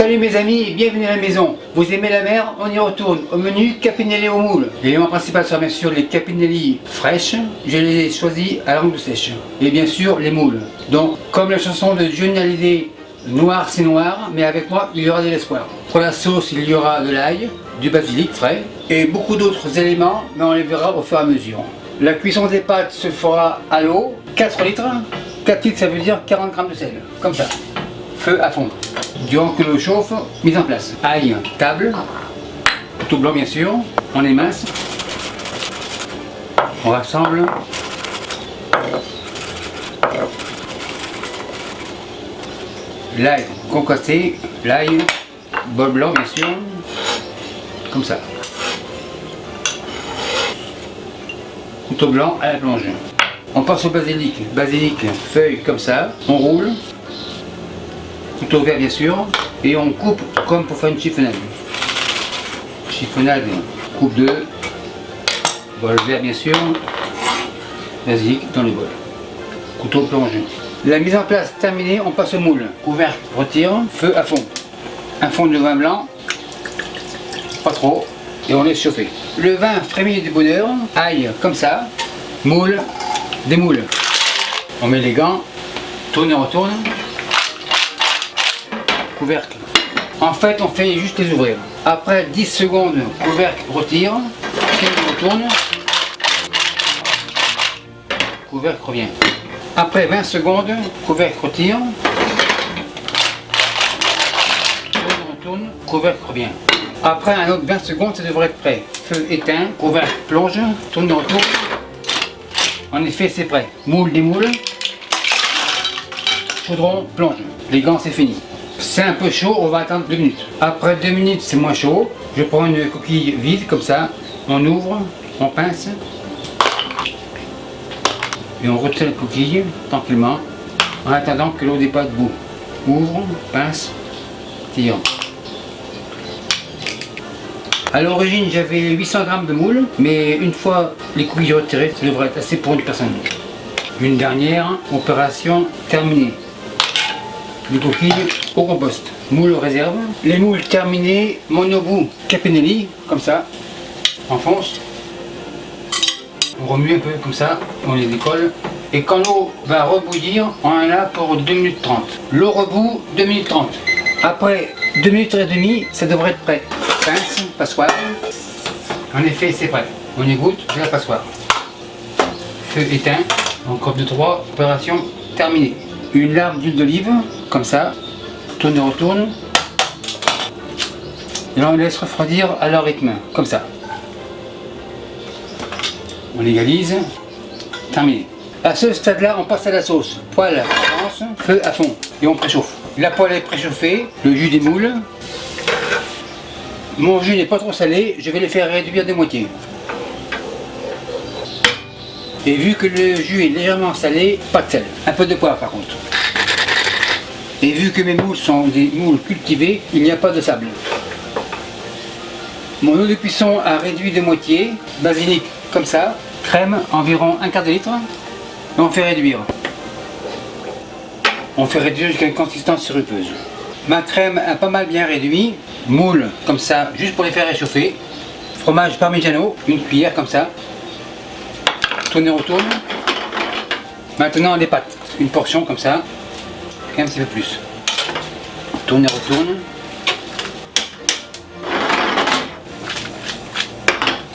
Salut mes amis et bienvenue à la maison. Vous aimez la mer? On y retourne. Au menu, capinelli au moule. L'élément principal sera bien sûr les capinelli fraîches. Je les ai choisis à langue de sèche. Et bien sûr les moules. Donc comme la chanson de Johnny Hallyday, noir c'est noir, mais avec moi il y aura de l'espoir. Pour la sauce il y aura de l'ail, du basilic frais et beaucoup d'autres éléments, mais on les verra au fur et à mesure. La cuisson des pâtes se fera à l'eau, 4 litres. 4 litres ça veut dire 40 g de sel, comme ça. Feu à fond. Durant que l'eau chauffe, mise en place. Ail, table, couteau blanc bien sûr, on émince, on rassemble. L'ail concassé, l'ail, bol blanc bien sûr, comme ça. Couteau blanc à la plonge. On passe au basilic. Basilic, feuille comme ça, on roule. Couteau vert bien sûr, et on coupe comme pour faire une chiffonnade. Chiffonnade, coupe de bol vert bien sûr, basilic dans le bol. Couteau plongé. La mise en place terminée, on passe au moule. Couvercle, retire, feu à fond. Un fond de vin blanc, pas trop, et on laisse chauffer. Le vin frémit de bonheur, ail comme ça, moule, démoule. On met les gants, tourne et retourne. Couvercle. En fait, on fait juste les ouvrir. Après 10 secondes, couvercle retire, retourne, couvercle revient. Après 20 secondes, couvercle retire, retourne, couvercle revient. Après un autre 20 secondes, ça devrait être prêt. Feu éteint, couvercle plonge, tourne de retour. En effet, c'est prêt. Moule, démoule, chaudron, plonge. Les gants, c'est fini. C'est un peu chaud, on va attendre 2 minutes. Après 2 minutes, c'est moins chaud. Je prends une coquille vide, comme ça. On ouvre, on pince. Et on retire la coquille, tranquillement. En attendant que l'eau dépasse bout. Ouvre, pince, tire. À l'origine, j'avais 800 g de moule. Mais une fois les coquilles retirées, ça devrait être assez pour une personne. Une dernière opération terminée. Les coquilles au compost. Moule réserve. Les moules terminés, monobout capinelli, comme ça. On enfonce. On remue un peu comme ça, on les décolle. Et quand l'eau va rebouillir, on en a pour 2 minutes 30. L'eau rebout, 2 minutes 30. Après 2 minutes et demie, ça devrait être prêt. Pince, passoire. En effet, c'est prêt. On égoutte de la passoire. Feu éteint. Encore 2-3, opération terminée. Une larme d'huile d'olive, comme ça, tourne et retourne. Et là on laisse refroidir à leur rythme, comme ça. On égalise, terminé. À ce stade-là, on passe à la sauce. Poêle avance, feu à fond, et on préchauffe. La poêle est préchauffée, le jus des moules. Mon jus n'est pas trop salé, je vais les faire réduire de moitié. Et vu que le jus est légèrement salé, pas de sel. Un peu de poivre par contre. Et vu que mes moules sont des moules cultivés, il n'y a pas de sable. Mon eau de cuisson a réduit de moitié. Basilic comme ça. Crème environ 1/4 de litre. Et on fait réduire. On fait réduire jusqu'à une consistance sirupeuse. Ma crème a pas mal bien réduit. Moules comme ça, juste pour les faire réchauffer. Fromage parmigiano, une cuillère comme ça. Tourne et retourne. Maintenant les pâtes, une portion comme ça, et un petit peu plus. Tourne et retourne.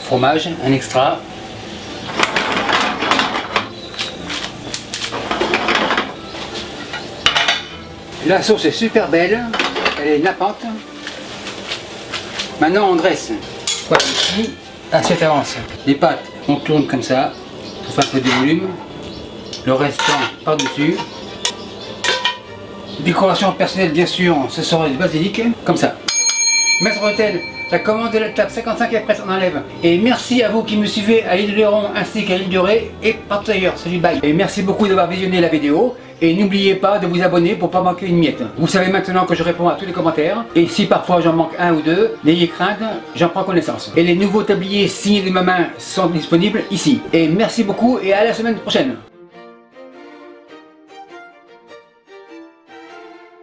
Fromage, un extra. La sauce est super belle, elle est nappante. Maintenant on dresse. Voilà, ici, assiette avance. Les pâtes, on tourne comme ça. Pour faire un peu de volume, le restant par-dessus. Décoration personnelle bien sûr, ce sera du basilic, comme ça. Maître d'hôtel, la commande de la table 55 est prête, on enlève. Et merci à vous qui me suivez à l'île de Léron ainsi qu'à l'île de Ré et partout ailleurs, salut bye. Et merci beaucoup d'avoir visionné la vidéo. Et n'oubliez pas de vous abonner pour ne pas manquer une miette. Vous savez maintenant que je réponds à tous les commentaires. Et si parfois j'en manque un ou deux, n'ayez crainte, j'en prends connaissance. Et les nouveaux tabliers signés de ma main sont disponibles ici. Et merci beaucoup et à la semaine prochaine.